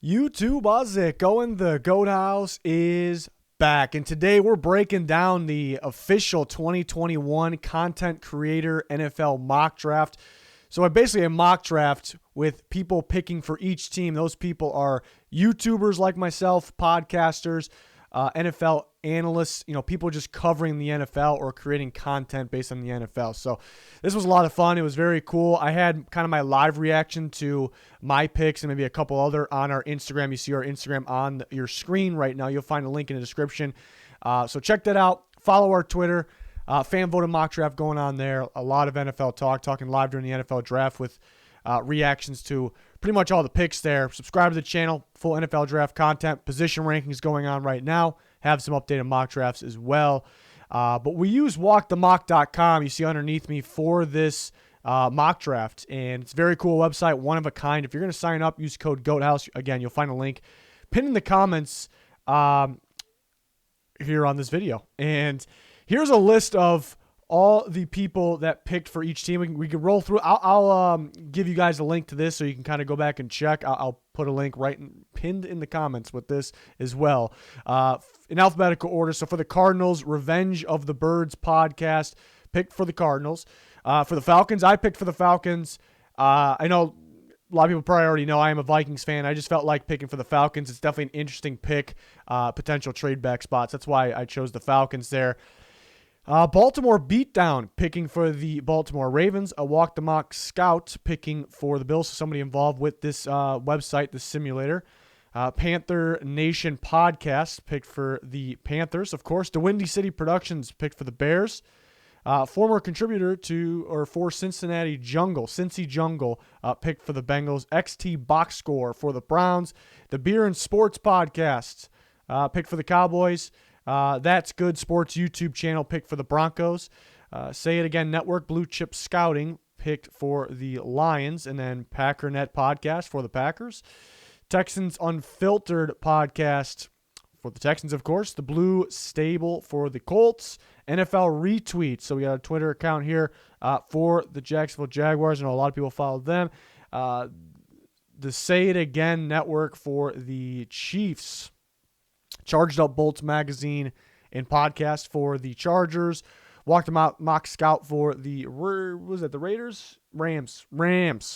YouTube, how's it going? The Goat House is back, and today we're breaking down the official 2021 Content Creator NFL mock draft. So basically a mock draft with people picking for each team. Those people are YouTubers like myself, podcasters, NFL analysts, people just covering the NFL or creating content based on the NFL. So this was a lot of fun. It was very cool. I had kind of my live reaction to my picks and maybe a couple other on our Instagram. You see our Instagram on your screen right now. You'll find a link in the description. So check that out. Follow our Twitter. Fan voted mock draft going on there. A lot of NFL talking live during the NFL draft with reactions to pretty much all the picks there. Subscribe to the channel. Full NFL draft content. Position rankings going on right now. Have some updated mock drafts as well. But we use walkthemock.com, you see underneath me, for this mock draft. And it's a very cool website, one of a kind. If you're going to sign up, use code GOATHOUSE. Again, you'll find a link pinned in the comments here on this video. And here's a list of all the people that picked for each team. We can roll through. I'll give you guys a link to this so you can kind of go back and check. I'll put a link pinned in the comments with this as well. In alphabetical order. So for the Cardinals, Revenge of the Birds podcast, picked for the Cardinals. For the Falcons, I picked for the Falcons. I know a lot of people probably already know I am a Vikings fan. I just felt like picking for the Falcons. It's definitely an interesting pick, potential trade back spots. That's why I chose the Falcons there. Baltimore Beatdown picking for the Baltimore Ravens. A Walk the Mock Scout picking for the Bills. So somebody involved with this website, this simulator. Panther Nation Podcast picked for the Panthers. Of course, the Windy City Productions picked for the Bears. Former contributor for Cincinnati Jungle, Cincy Jungle, picked for the Bengals. XT Box Score for the Browns. The Beer and Sports Podcast picked for the Cowboys. That's Good Sports YouTube channel picked for the Broncos. Say It Again Network, Blue Chip Scouting picked for the Lions. And then Packernet Podcast for the Packers. Texans Unfiltered Podcast for the Texans, of course. The Blue Stable for the Colts. NFL Retweet. So we got a Twitter account here for the Jacksonville Jaguars. I know a lot of people followed them. The Say It Again Network for the Chiefs. Charged Up Bolts Magazine and Podcast for the Chargers. Walk the Mock Scout for the, the Raiders? Rams.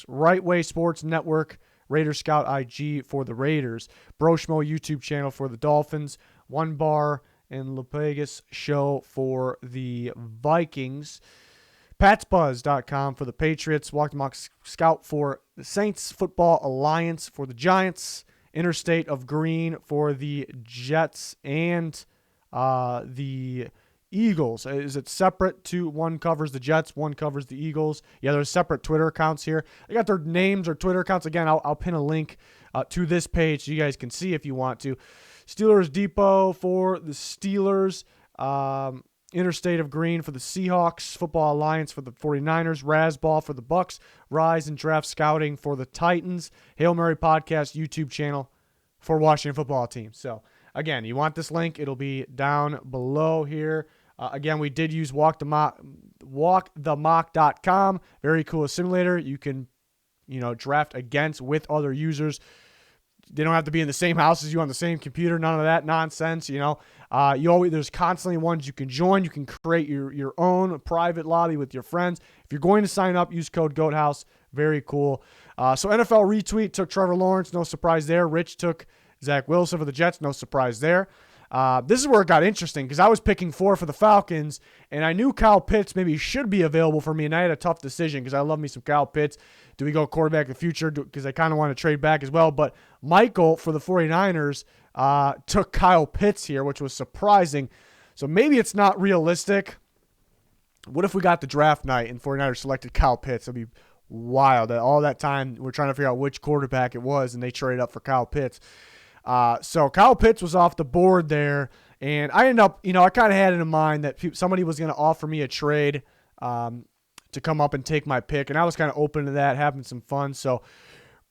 Right Way Sports Network. Raiders Scout IG for the Raiders. Broshmo YouTube channel for the Dolphins. One Bar and LaPegas Show for the Vikings. PatsBuzz.com for the Patriots. Walk the Mock Scout for the Saints. Football Alliance for the Giants. Interstate of Green for the Jets and the Eagles. Is it separate to one covers the Jets, one covers the Eagles? Yeah, there's separate Twitter accounts here. They got their names or Twitter accounts. Again, I'll pin a link to this page so you guys can see if you want to. Steelers Depot for the Steelers. Interstate of Green for the Seahawks. Football Alliance for the 49ers. Razzball for the Bucks. Rise and Draft Scouting for the Titans. Hail Mary Podcast YouTube channel for Washington football team. So, again, you want this link, it'll be down below here. Again, we did use walkthemock.com. Very cool simulator. You can, draft against with other users. They don't have to be in the same house as you on the same computer. None of that nonsense. There's constantly ones you can join. You can create your own private lobby with your friends. If you're going to sign up, use code GOATHOUSE. Very cool. So NFL Retweet took Trevor Lawrence. No surprise there. Rich took Zach Wilson for the Jets. No surprise there. This is where it got interesting because I was picking 4 for the Falcons, and I knew Kyle Pitts maybe should be available for me, and I had a tough decision because I love me some Kyle Pitts. Do we go quarterback in the future? Because I kind of want to trade back as well. But Michael for the 49ers took Kyle Pitts here, which was surprising. So maybe it's not realistic. What if we got the draft night and 49ers selected Kyle Pitts? That'd be wild. All that time we're trying to figure out which quarterback it was, and they traded up for Kyle Pitts. So Kyle Pitts was off the board there, and I ended up, I kind of had it in mind that somebody was going to offer me a trade to come up and take my pick, and I was kind of open to that, having some fun. So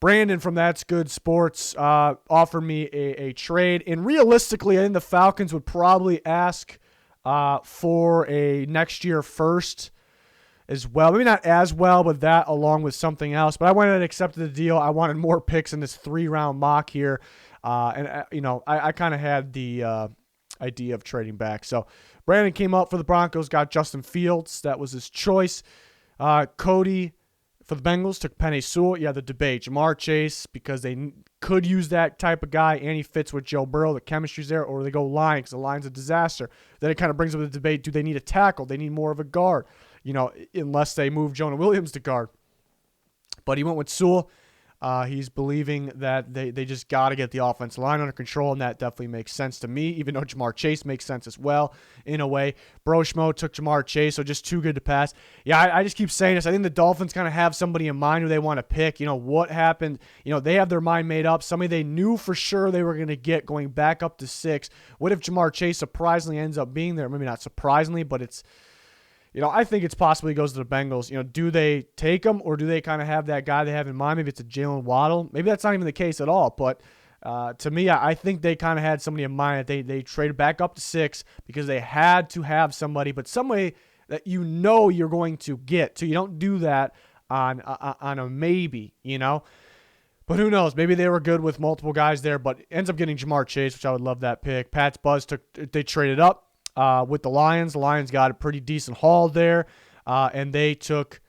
Brandon from That's Good Sports offered me a trade, and realistically, I think the Falcons would probably ask for a next year first. as well. Maybe not as well, but that along with something else. But I went and accepted the deal. I wanted more picks in this 3-round mock here. I kind of had the idea of trading back. So Brandon came up for the Broncos, got Justin Fields. That was his choice. Cody for the Bengals took Penei Sewell. Yeah, the debate. Jamar Chase, because they could use that type of guy, and he fits with Joe Burrow. The chemistry's there, or they go line because the line's a disaster. Then it kind of brings up the debate, do they need a tackle? They need more of a guard, unless they move Jonah Williams to guard. But he went with Sewell. He's believing that they just got to get the offensive line under control, and that definitely makes sense to me, even though Jamar Chase makes sense as well in a way. Broshmo took Jamar Chase, so just too good to pass. Yeah, I just keep saying this. I think the Dolphins kind of have somebody in mind who they want to pick. What happened? They have their mind made up. Somebody they knew for sure they were going to get going back up to 6. What if Jamar Chase surprisingly ends up being there? Maybe not surprisingly, but it's I think it's possibly goes to the Bengals. Do they take him, or do they kind of have that guy they have in mind? Maybe it's a Jalen Waddle. Maybe that's not even the case at all. But to me, I think they kind of had somebody in mind that they traded back up to 6 because they had to have somebody, but somebody that you're going to get. So you don't do that on a maybe, But who knows? Maybe they were good with multiple guys there, but ends up getting Jamar Chase, which I would love that pick. Pat's Buzz they traded up. With the Lions. The Lions got a pretty decent haul there, and they took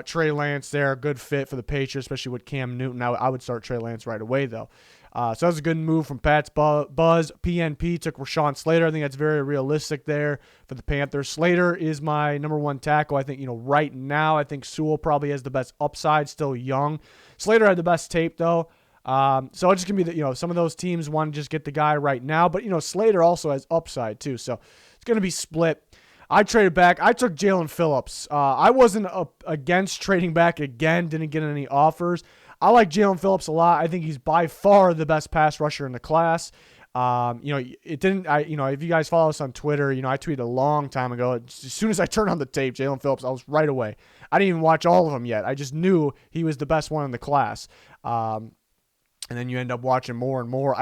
Trey Lance there, a good fit for the Patriots, especially with Cam Newton. I would start Trey Lance right away, though. So that was a good move from Pat's Buzz. PNP took Rashawn Slater. I think that's very realistic there for the Panthers. Slater is my number 1 tackle. I think, right now, I think Sewell probably has the best upside, still young. Slater had the best tape, though. So it's just going to be some of those teams want to just get the guy right now, but Slater also has upside too. So it's going to be split. I traded back. I took Jalen Phillips. I wasn't against trading back again. Didn't get any offers. I like Jalen Phillips a lot. I think he's by far the best pass rusher in the class. It didn't, if you guys follow us on Twitter, I tweeted a long time ago. As soon as I turned on the tape, Jalen Phillips, I was right away. I didn't even watch all of them yet. I just knew he was the best one in the class. And then you end up watching more and more.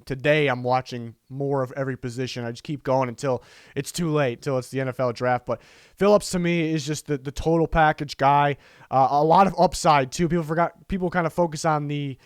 Today I'm watching more of every position. I just keep going until it's too late, until it's the NFL draft. But Phillips to me is just the total package guy. A lot of upside too. People kind of focus on the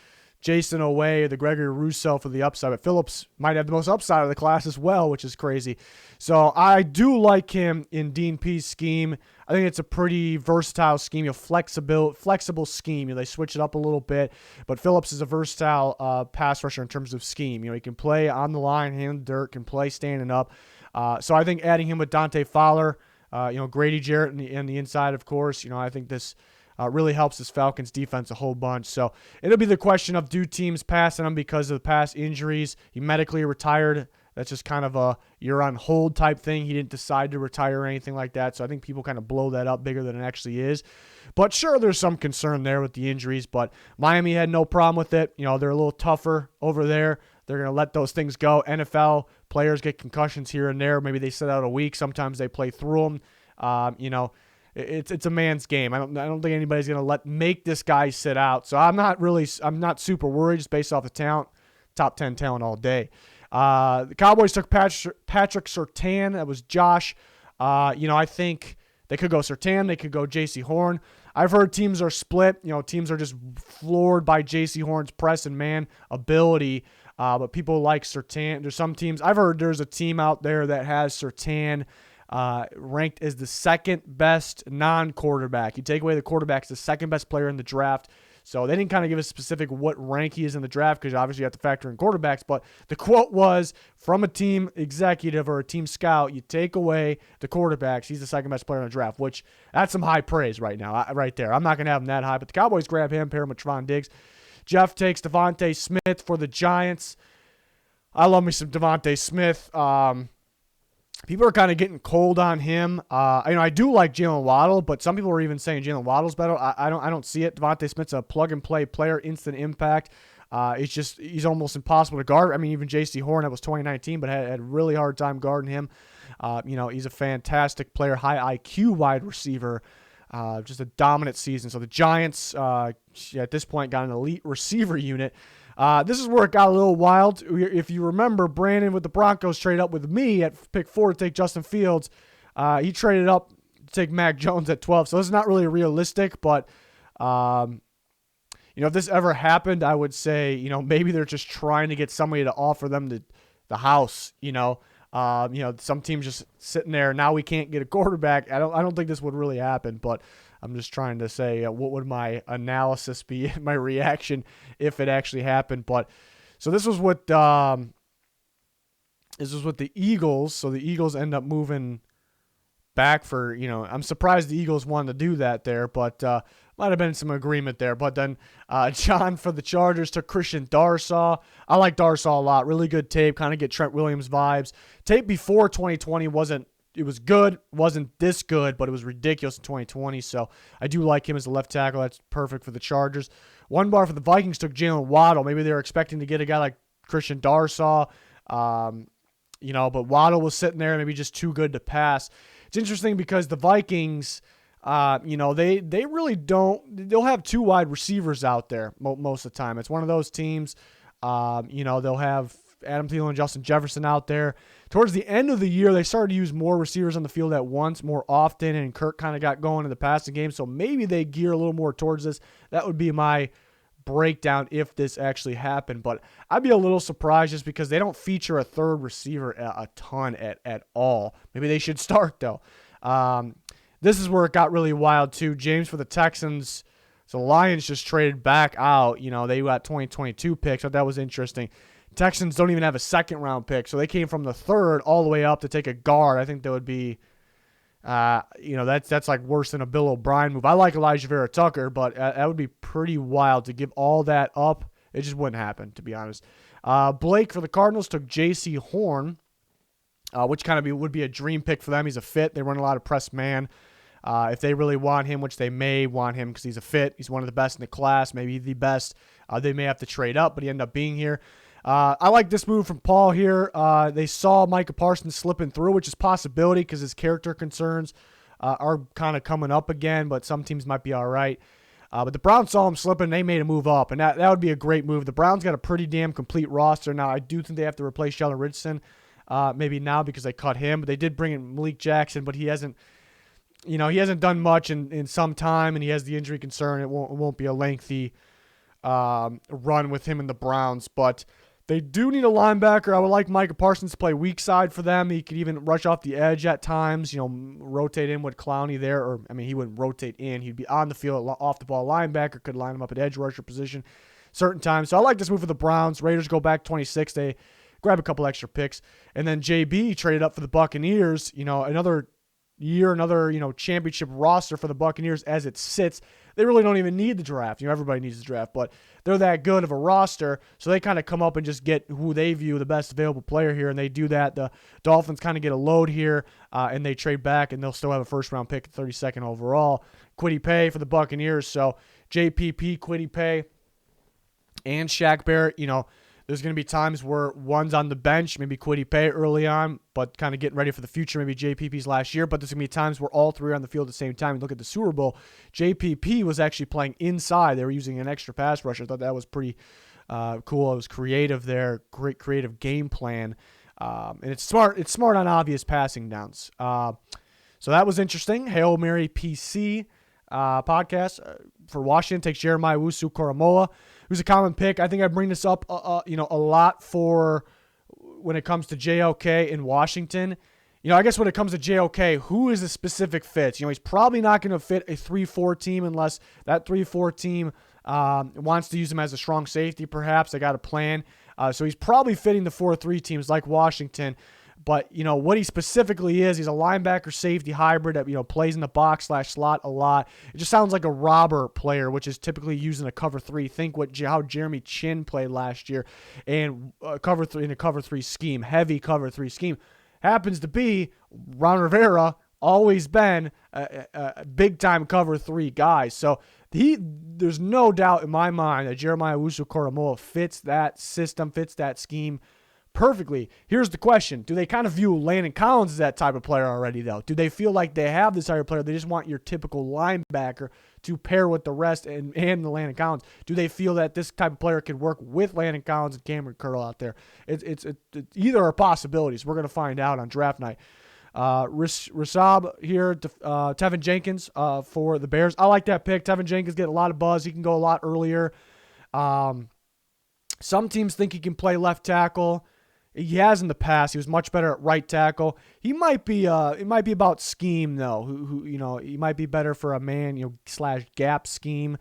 Jason Owe, the Gregory Rousseau for the upside, but Phillips might have the most upside of the class as well, which is crazy. So I do like him in Dean P's scheme. I think it's a pretty versatile scheme, flexible scheme. They switch it up a little bit, but Phillips is a versatile pass rusher in terms of scheme. He can play on the line, hand dirt, can play standing up. So I think adding him with Dante Fowler, Grady Jarrett and the inside, of course. I think this really helps this Falcons defense a whole bunch. So it'll be the question of, do teams pass on him because of the past injuries? He medically retired. That's just kind of a you're on hold type thing. He didn't decide to retire or anything like that. So I think people kind of blow that up bigger than it actually is. But sure, there's some concern there with the injuries. But Miami had no problem with it. They're a little tougher over there. They're going to let those things go. NFL players get concussions here and there. Maybe they sit out a week. Sometimes they play through them. It's a man's game. I don't think anybody's going to make this guy sit out. So I'm not super worried just based off the talent. Top 10 talent all day. The Cowboys took Patrick Surtain. That was Josh. I think they could go Surtain. They could go J.C. Horn. I've heard teams are split. Teams are just floored by J.C. Horn's press and man ability. But people like Surtain. There's some teams. I've heard there's a team out there that has Surtain ranked as the second best non-quarterback. You take away the quarterback, it's the second best player in the draft. So they didn't kind of give us specific what rank he is in the draft because obviously you have to factor in quarterbacks. But the quote was from a team executive or a team scout, you take away the quarterbacks, he's the second best player in the draft, which that's some high praise right now, right there. I'm not going to have him that high, but the Cowboys grab him, pair him with Trevon Diggs. Jeff takes Devontae Smith for the Giants. I love me some Devontae Smith. People are kind of getting cold on him. I do like Jalen Waddle, but some people are even saying Jalen Waddle's better. I don't see it. Devontae Smith's a plug-and-play player, instant impact. He's almost impossible to guard. I mean, even J.C. Horn, that was 2019, but had a really hard time guarding him. He's a fantastic player, high IQ wide receiver. Just a dominant season. So the Giants, at this point, got an elite receiver unit. This is where it got a little wild. If you remember, Brandon with the Broncos traded up with me at pick 4 to take Justin Fields. He traded up take Mac Jones at 12. So this is not really realistic, but if this ever happened, I would say, maybe they're just trying to get somebody to offer them the house, some teams just sitting there. Now we can't get a quarterback. I don't think this would really happen, but I'm just trying to say what would my analysis be, my reaction if it actually happened. But so this was what the Eagles. So the Eagles end up moving back for, I'm surprised the Eagles wanted to do that there, but might have been some agreement there. But then John for the Chargers took Christian Darsaw. I like Darsaw a lot. Really good tape. Kind of get Trent Williams vibes. Tape before 2020 it was good. Wasn't this good, but it was ridiculous in 2020. So I do like him as a left tackle. That's perfect for the Chargers. One bar for the Vikings took Jalen Waddle. Maybe they were expecting to get a guy like Christian Darsaw. But Waddle was sitting there, maybe just too good to pass. It's interesting because the Vikings, they really don't. They'll have two wide receivers out there most of the time. It's one of those teams. They'll have Adam Thielen and Justin Jefferson out there. Towards the end of the year, they started to use more receivers on the field at once, more often, and Kirk kind of got going in the passing game. So maybe they gear a little more towards this. That would be my breakdown if this actually happened. But I'd be a little surprised just because they don't feature a third receiver a ton at all. Maybe they should start, though. This is where it got really wild, too. James for the Texans. So the Lions just traded back out. They got 2022 picks. So that was interesting. Texans don't even have a second-round pick. So they came from the third all the way up to take a guard. I think that would be, that's like worse than a Bill O'Brien move. I like Elijah Vera Tucker, but that would be pretty wild to give all that up. It just wouldn't happen, to be honest. Blake for the Cardinals took J.C. Horn, which kind of would be a dream pick for them. He's a fit. They run a lot of press man. If they really want him, which they may want him because he's a fit, he's one of the best in the class, maybe the best. They may have to trade up, but he ended up being here. I like this move from Paul here. They saw Micah Parsons slipping through, which is a possibility because his character concerns are kind of coming up again, but some teams might be all right. But the Browns saw him slipping, and they made a move up, and that would be a great move. The Browns got a pretty damn complete roster. Now, I do think they have to replace Sheldon Richardson maybe now because they cut him, but they did bring in Malik Jackson, but he hasn't done much in some time, and he has the injury concern. It won't be a lengthy run with him and the Browns, but they do need a linebacker. I would like Micah Parsons to play weak side for them. He could even rush off the edge at times, rotate in with Clowney there. He wouldn't rotate in. He'd be on the field, off the ball linebacker, could line him up at edge rusher position certain times. So I like this move for the Browns. Raiders go back 26. They grab a couple extra picks. And then JB traded up for the Buccaneers. Another year, another championship roster for the Buccaneers as it sits. They really don't even need the draft. Everybody needs the draft, but they're that good of a roster, so they kind of come up and just get who they view the best available player here, and they do that. The Dolphins kind of get a load here, and they trade back, and they'll still have a first-round pick at 32nd overall. Kwity Paye for the Buccaneers, so JPP, Kwity Paye, and Shaq Barrett, there's going to be times where one's on the bench, maybe Kwity Paye early on, but kind of getting ready for the future, maybe JPP's last year. But there's going to be times where all three are on the field at the same time. You look at the Super Bowl, JPP was actually playing inside. They were using an extra pass rusher. I thought that was pretty cool. It was creative there, great creative game plan. And it's smart. It's smart on obvious passing downs. So that was interesting. Hail Mary PC podcast for Washington takes Jeremiah Owusu-Koramoah, who's a common pick. I think I bring this up a lot for when it comes to JOK in Washington. I guess when it comes to JOK, who is the specific fit? He's probably not going to fit a 3-4 team unless that 3-4 team wants to use him as a strong safety, perhaps. They got a plan. So he's probably fitting the 4-3 teams like Washington. But, what he specifically is, he's a linebacker safety hybrid that, plays in the box / slot a lot. It just sounds like a robber player, which is typically used in a cover 3. Think how Jeremy Chin played last year and cover 3 in a cover 3 scheme, heavy cover 3 scheme. Happens to be Ron Rivera, always been a big-time cover 3 guy. So there's no doubt in my mind that Jeremiah Owusu-Koramoah fits that system, fits that scheme perfectly. Here's the question. Do they kind of view Landon Collins as that type of player already, though? Do they feel like they have this type of player? They just want your typical linebacker to pair with the rest and the Landon Collins. Do they feel that this type of player can work with Landon Collins and Cameron Curl out there? It's either are possibilities. We're going to find out on draft night. Rasab here, Tevin Jenkins for the Bears. I like that pick. Tevin Jenkins get a lot of buzz. He can go a lot earlier. Some teams think he can play left tackle. He has in the past. He was much better at right tackle. He might be. It might be about scheme though. He might be better for a man, / gap scheme.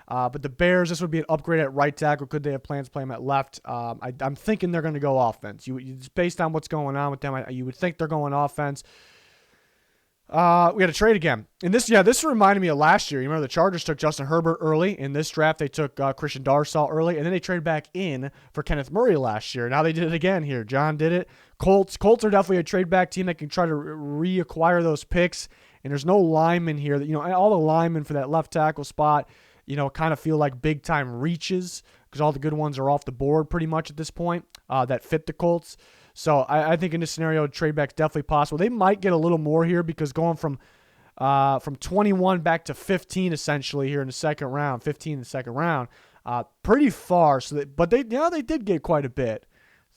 But the Bears, this would be an upgrade at right tackle. Could they have plans to play him at left? I'm thinking they're going to go offense. Based on what's going on with them, you would think they're going offense. We had a trade again. And this reminded me of last year. You remember the Chargers took Justin Herbert early. In this draft, they took Christian Darrisaw early. And then they traded back in for Kenneth Murray last year. Now they did it again here. John did it. Colts are definitely a trade back team that can try to reacquire those picks. And there's no linemen here. All the linemen for that left tackle spot, kind of feel like big time reaches because all the good ones are off the board pretty much at this point that fit the Colts. So I think in this scenario, trade back's definitely possible. They might get a little more here because going from 21 back to 15 essentially here in the second round, 15 in the second round, pretty far. But they did get quite a bit.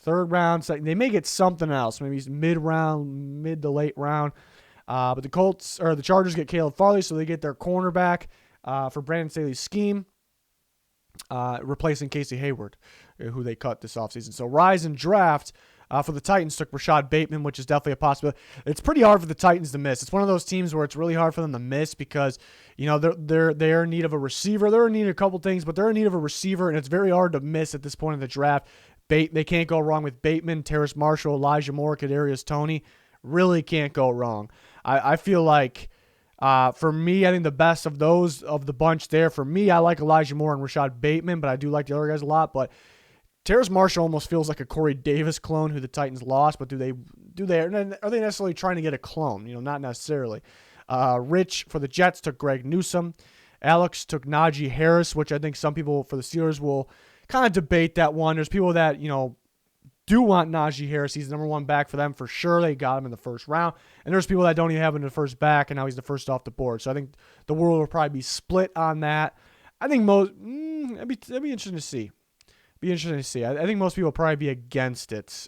Third round, second, they may get something else, maybe mid to late round. But the Chargers get Caleb Farley, so they get their cornerback for Brandon Staley's scheme, replacing Casey Hayward, who they cut this offseason. So rise and draft. For the Titans, took Rashad Bateman, which is definitely a possibility. It's pretty hard for the Titans to miss. It's one of those teams where it's really hard for them to miss because, they're in need of a receiver. They're in need of a couple things, but they're in need of a receiver, and it's very hard to miss at this point in the draft. They can't go wrong with Bateman, Terrace Marshall, Elijah Moore, Kadarius Toney. Really can't go wrong. I feel like, for me, I think the best of the bunch there, for me, I like Elijah Moore and Rashad Bateman, but I do like the other guys a lot. But Terrace Marshall almost feels like a Corey Davis clone who the Titans lost, but are they necessarily trying to get a clone? Not necessarily. Rich for the Jets took Greg Newsome. Alex took Najee Harris, which I think some people for the Steelers will kind of debate that one. There's people that, do want Najee Harris. He's the number one back for them for sure. They got him in the first round. And there's people that don't even have him in the first back, and now he's the first off the board. So I think the world will probably be split on that. I think that'd be interesting to see. I think most people will probably be against it.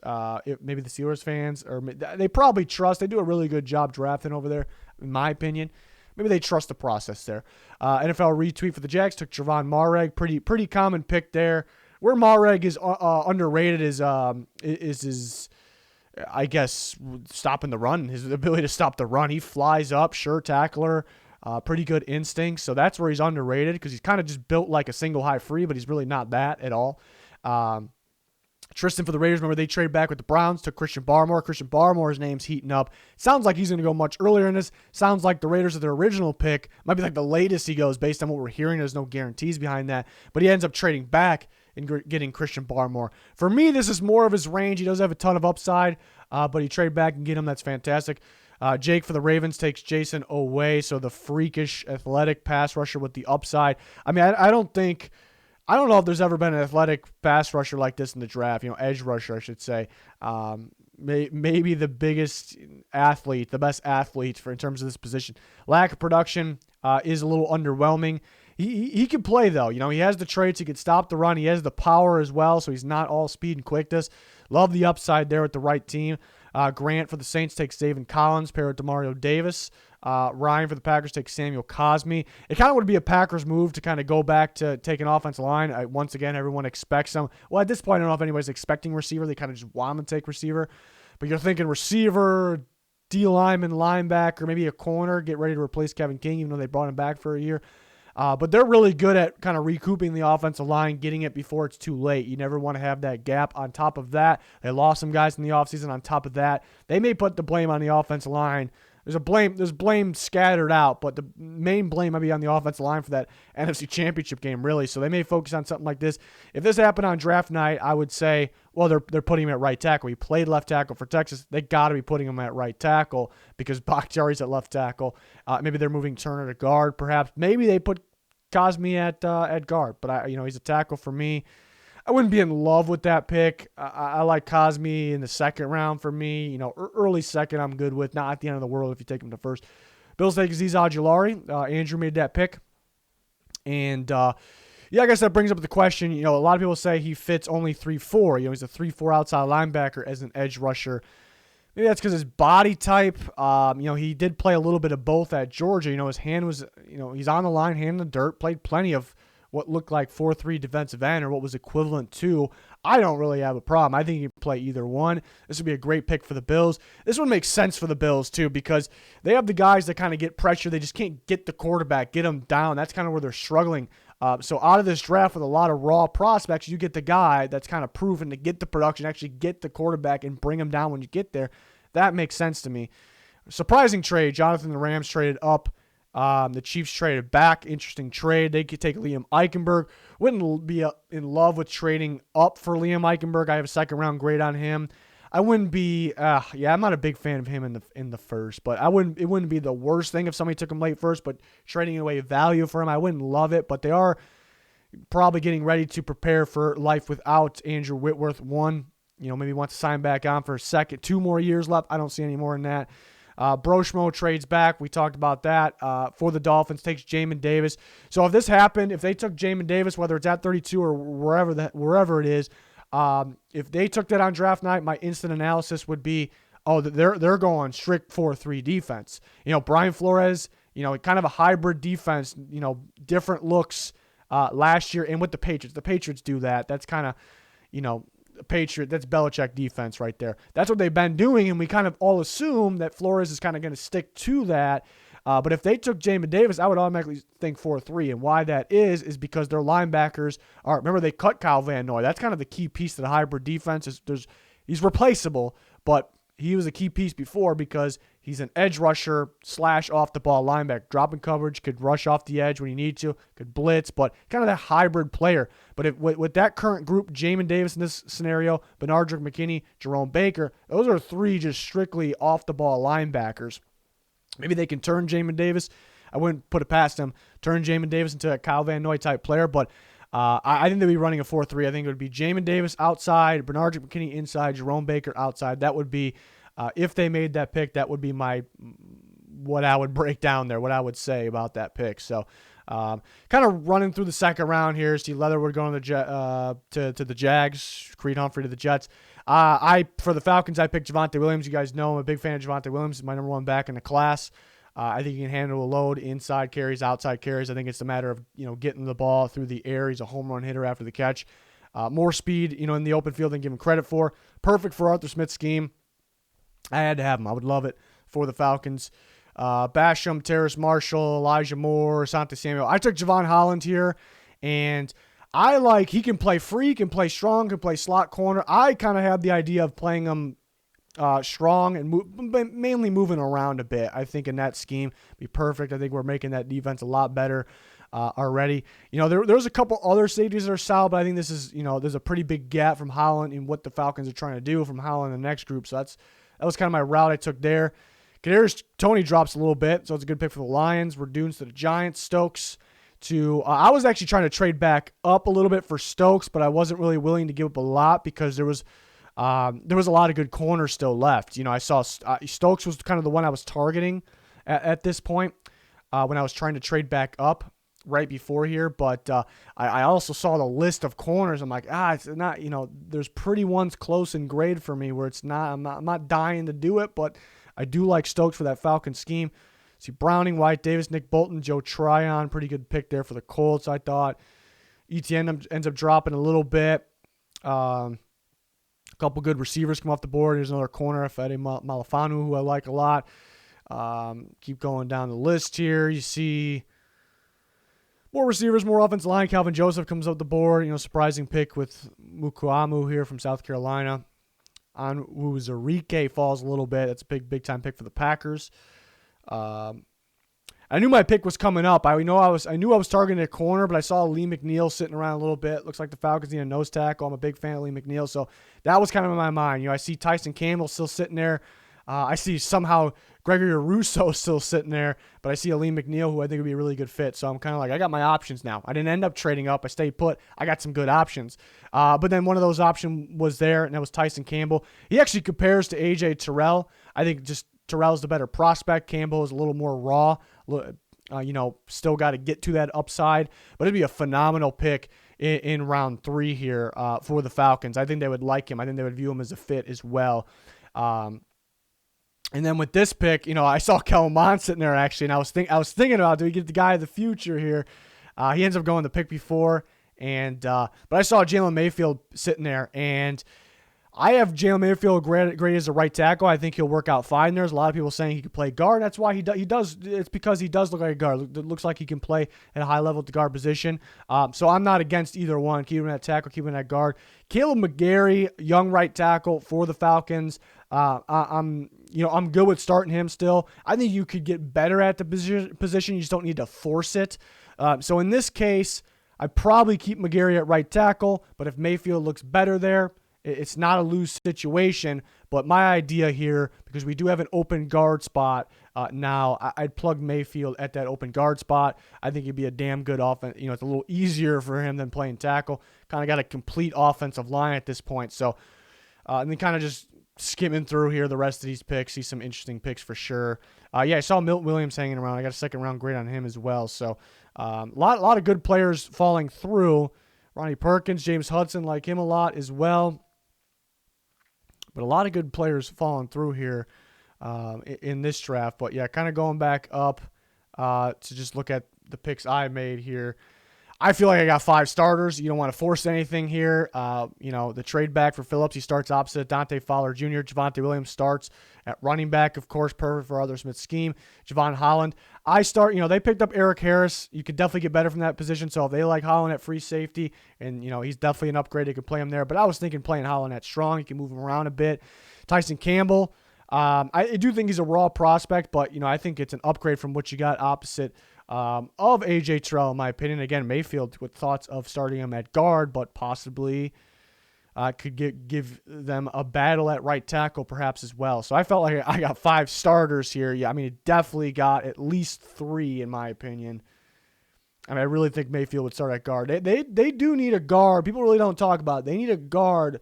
Maybe the Steelers fans, or they probably trust. They do a really good job drafting over there, in my opinion. Maybe they trust the process there. NFL retweet for the Jags took Javon Mareg. Pretty common pick there. Where Mareg is underrated is his, I guess, stopping the run. His ability to stop the run. He flies up, sure tackler. Pretty good instincts. So that's where he's underrated because he's kind of just built like a single high free, but he's really not that at all. Tristan for the Raiders, remember they trade back with the Browns, took Christian Barmore. Christian Barmore's name's heating up. Sounds like he's going to go much earlier in this. Sounds like the Raiders are their original pick. Might be like the latest he goes based on what we're hearing. There's no guarantees behind that. But he ends up trading back and getting Christian Barmore. For me, this is more of his range. He does have a ton of upside, but he trade back and get him. That's fantastic. Jake for the Ravens takes Jason Oweh, so the freakish athletic pass rusher with the upside. I mean, I don't know if there's ever been an athletic pass rusher like this in the draft, edge rusher, I should say. Maybe the biggest athlete, the best athlete in terms of this position. Lack of production is a little underwhelming. He can play, though. He has the traits. He can stop the run. He has the power as well, so he's not all speed and quickness. Love the upside there with the right team. Grant for the Saints takes David Collins, paired with Demario Davis. Ryan for the Packers takes Samuel Cosme. It kind of would be a Packers move to kind of go back to take an offensive line. Once again, everyone expects them. Well, at this point, I don't know if anybody's expecting receiver. They kind of just want them to take receiver. But you're thinking receiver, D lineman, linebacker, maybe a corner, get ready to replace Kevin King, even though they brought him back for a year. But they're really good at kind of recouping the offensive line, getting it before it's too late. You never want to have that gap. On top of that, they lost some guys in the offseason. On top of that, they may put the blame on the offensive line. There's blame scattered out, but the main blame might be on the offensive line for that NFC Championship game, really. So they may focus on something like this. If this happened on draft night, I would say, well, they're putting him at right tackle. He played left tackle for Texas. They got to be putting him at right tackle because Bakhtiari's at left tackle. Maybe they're moving Turner to guard, perhaps. Maybe they put Cosme at guard, but he's a tackle for me. I wouldn't be in love with that pick. I like Cosme in the second round for me. Early second I'm good with. Not at the end of the world if you take him to first. Bills take Azeez Ojulari. Andrew made that pick. And, I guess that brings up the question. A lot of people say he fits only 3-4. He's a 3-4 outside linebacker as an edge rusher. Maybe that's because his body type. He did play a little bit of both at Georgia. His hand was, he's on the line, hand in the dirt, played plenty of what looked like 4-3 defensive end or what was equivalent to. I don't really have a problem. I think he can play either one. This would be a great pick for the Bills. This one makes sense for the Bills, too, because they have the guys that kind of get pressure. They just can't get the quarterback, get him down. That's kind of where they're struggling. So out of this draft with a lot of raw prospects, you get the guy that's kind of proven to get the production, actually get the quarterback and bring him down when you get there. That makes sense to me. Surprising trade. Jonathan, the Rams traded up. The Chiefs traded back. Interesting trade. They could take Liam Eichenberg. Wouldn't be in love with trading up for Liam Eichenberg. I have a second-round grade on him. I wouldn't be. I'm not a big fan of him in the first, but it wouldn't be the worst thing if somebody took him late first. But trading away value for him, I wouldn't love it. But they are probably getting ready to prepare for life without Andrew Whitworth. One, maybe wants to sign back on for a second. 2 more years left. I don't see any more than that. Broshmo trades back. We talked about that. For the Dolphins, takes Jamin Davis. So if this happened, if they took Jamin Davis, whether it's at 32 or wherever it is, if they took that on draft night, my instant analysis would be, they're going strict 4-3 defense. Brian Flores, kind of a hybrid defense, different looks last year and with the Patriots. The Patriots do that. That's kind of, that's Belichick defense right there. That's what they've been doing, and we kind of all assume that Flores is kind of going to stick to that. But if they took Jamin Davis, I would automatically think 4-3. And why that is because their linebackers are, remember they cut Kyle Van Noy. That's kind of the key piece to the hybrid defense. He's replaceable, but he was a key piece before because he's an edge rusher / off-the-ball linebacker. Dropping coverage, could rush off the edge when you need to, could blitz, but kind of that hybrid player. But with that current group, Jamin Davis in this scenario, Benardrick McKinney, Jerome Baker, those are 3 just strictly off-the-ball linebackers. Maybe they can turn Jamin Davis. I wouldn't put it past them. Turn Jamin Davis into a Kyle Van Noy type player, but I think they'd be running a 4-3. I think it would be Jamin Davis outside, Benardrick McKinney inside, Jerome Baker outside. That would be, if they made that pick, that would be what I would break down there, what I would say about that pick. So kind of running through the second round here. Steve Leatherwood going to the Jags, Creed Humphrey to the Jets. For the Falcons, I picked Javonte Williams. You guys know I'm a big fan of Javonte Williams. He's my number 1 back in the class. I think he can handle a load, inside carries, outside carries. I think it's a matter of getting the ball through the air. He's a home run hitter after the catch. More speed, in the open field than give him credit for. Perfect for Arthur Smith's scheme. I had to have him. I would love it for the Falcons. Basham, Terrace Marshall, Elijah Moore, Asante Samuel. I took Javon Holland here, and he can play free, can play strong, can play slot corner. I kind of have the idea of playing him strong and mainly moving around a bit. I think in that scheme be perfect. I think we're making that defense a lot better already. There's a couple other safeties that are solid, but I think this is, there's a pretty big gap from Holland in what the Falcons are trying to do from Holland in the next group. So that was kind of my route I took there. Kadarius Toney drops a little bit, so it's a good pick for the Lions. Redunes to the Giants. Stokes to I was actually trying to trade back up a little bit for Stokes, but I wasn't really willing to give up a lot because there was a lot of good corners still left. I saw Stokes was kind of the one I was targeting at this point when I was trying to trade back up right before here. But I also saw the list of corners. I'm like, it's not, there's pretty ones close in grade for me where it's not, I'm not dying to do it, but I do like Stokes for that Falcon scheme. See Browning, White, Davis, Nick Bolton, Joe Tryon, pretty good pick there for the Colts, I thought. ETN ends up dropping a little bit. A couple good receivers come off the board. Here's another corner, Fede Malafanu, who I like a lot. Keep going down the list here. You see more receivers, more offensive line. Calvin Joseph comes up the board. Surprising pick with Mukuamu here from South Carolina. Onwuzurike falls a little bit. That's a big time pick for the Packers. I knew my pick was coming up. I knew I was targeting a corner, but I saw Lee McNeil sitting around a little bit. Looks like the Falcons need a nose tackle. I'm a big fan of Lee McNeil, so that was kind of in my mind. I see Tyson Campbell still sitting there. I see somehow Gregory Russo still sitting there, but I see a Lee McNeil who I think would be a really good fit. So I'm kind of like, I got my options now. I didn't end up trading up. I stayed put. I got some good options. But then one of those options was there, and that was Tyson Campbell. He actually compares to A.J. Terrell. I think just Terrell's the better prospect. Campbell is a little more raw. Still got to get to that upside. But it'd be a phenomenal pick in round 3 here for the Falcons. I think they would like him. I think they would view him as a fit as well. And then with this pick, I saw Kellen Mond sitting there actually, and I was thinking about, do we get the guy of the future here? He ends up going the pick before, but I saw Jalen Mayfield sitting there, and I have Jalen Mayfield great as a right tackle. I think he'll work out fine. There's a lot of people saying he could play guard. That's why he does. It's because he does look like a guard. It looks like he can play at a high level at the guard position. So I'm not against either one. Keeping that tackle, keeping that guard. Caleb McGarry, young right tackle for the Falcons. I'm good with starting him still. I think you could get better at the position. You just don't need to force it. So in this case, I probably keep McGarry at right tackle. But if Mayfield looks better there, it's not a lose situation. But my idea here, because we do have an open guard spot now, I'd plug Mayfield at that open guard spot. I think it'd be a damn good offense. It's a little easier for him than playing tackle. Kind of got a complete offensive line at this point. So, and then kind of just skimming through here the rest of these picks, see some interesting picks for sure. I saw Milton Williams hanging around. I got a second round grade on him as well. So, a lot of good players falling through. Ronnie Perkins, James Hudson, like him a lot as well. But a lot of good players falling through here in this draft. But, yeah, kind of going back up to just look at the picks I made here. I feel like I got 5 starters. You don't want to force anything here. The trade back for Phillips, he starts opposite Dante Fowler Jr. Javonte Williams starts at running back, of course, perfect for Arthur Smith's scheme. Javon Holland. They picked up Eric Harris. You could definitely get better from that position. So if they like Holland at free safety, and, he's definitely an upgrade, they could play him there. But I was thinking playing Holland at strong. You can move him around a bit. Tyson Campbell. I do think he's a raw prospect, but, I think it's an upgrade from what you got opposite of A.J. Terrell, in my opinion. Again, Mayfield with thoughts of starting him at guard, but possibly could give them a battle at right tackle perhaps as well. So I felt like I got 5 starters here. Yeah, I mean, it definitely got at least 3 in my opinion. I mean, I really think Mayfield would start at guard. They do need a guard. People really don't talk about it. They need a guard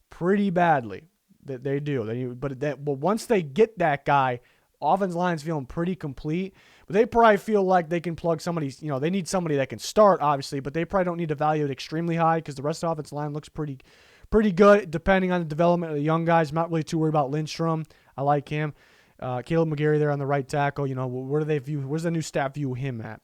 pretty badly. They do. But once they get that guy, offensive line's feeling pretty complete. But they probably feel like they can plug somebody. They need somebody that can start, obviously, but they probably don't need to value it extremely high because the rest of the offensive line looks pretty good depending on the development of the young guys. I'm not really too worried about Lindstrom. I like him. Caleb McGarry there on the right tackle. Where do they view? Where's the new staff view him at?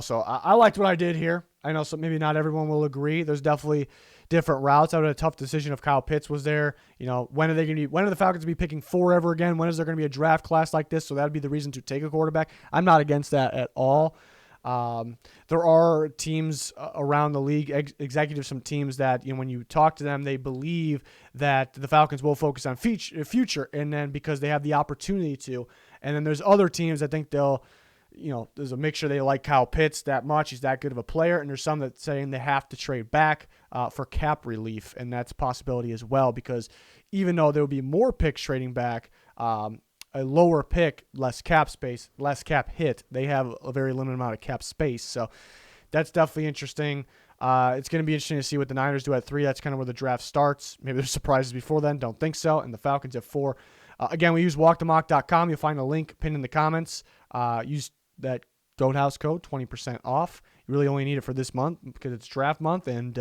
So I liked what I did here. I know maybe not everyone will agree. There's definitely different routes. I would have a tough decision if Kyle Pitts was there. When are the Falcons be picking 4 ever again? When is there going to be a draft class like this? So that'd be the reason to take a quarterback. I'm not against that at all. There are teams around the league, executives, some teams that, when you talk to them, they believe that the Falcons will focus on future, and then because they have the opportunity to. And then there's other teams that think they'll, there's a mixture. They like Kyle Pitts that much. He's that good of a player. And there's some that saying they have to trade back for cap relief. And that's a possibility as well, because even though there will be more picks trading back, a lower pick, less cap space, less cap hit, they have a very limited amount of cap space. So that's definitely interesting. It's going to be interesting to see what the Niners do at 3. That's kind of where the draft starts. Maybe there's surprises before then. Don't think so. And the Falcons at 4. Again, we use walkthemock.com. You'll find a link pinned in the comments. Use that Goathouse code, 20% off. You really only need it for this month because it's draft month, and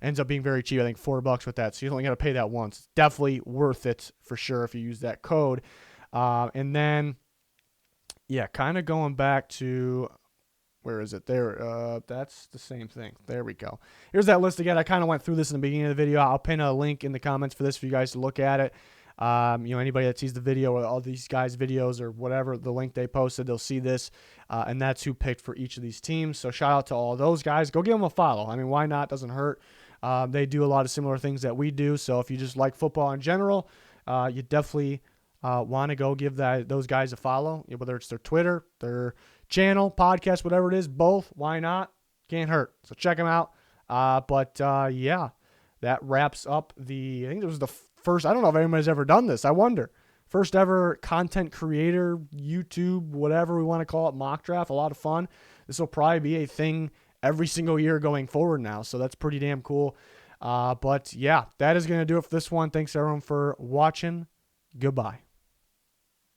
ends up being very cheap. I think $4 with that. So you only got to pay that once. It's definitely worth it for sure if you use that code. And then, kind of going back to, where is it? There. That's the same thing. There we go. Here's that list again. I kind of went through this in the beginning of the video. I'll pin a link in the comments for this for you guys to look at it. Anybody that sees the video or all these guys' videos or whatever, the link they posted, they'll see this. And that's who picked for each of these teams. So shout out to all those guys. Go give them a follow. I mean, why not? Doesn't hurt. They do a lot of similar things that we do. So if you just like football in general, you definitely want to go give those guys a follow, whether it's their Twitter, their channel, podcast, whatever it is, both. Why not? Can't hurt. So check them out. That wraps up I think it was the first, I don't know if anybody's ever done this. I wonder. First ever content creator, YouTube, whatever we want to call it, mock draft. A lot of fun. This will probably be a thing every single year going forward now. So that's pretty damn cool. That is going to do it for this one. Thanks everyone for watching. Goodbye.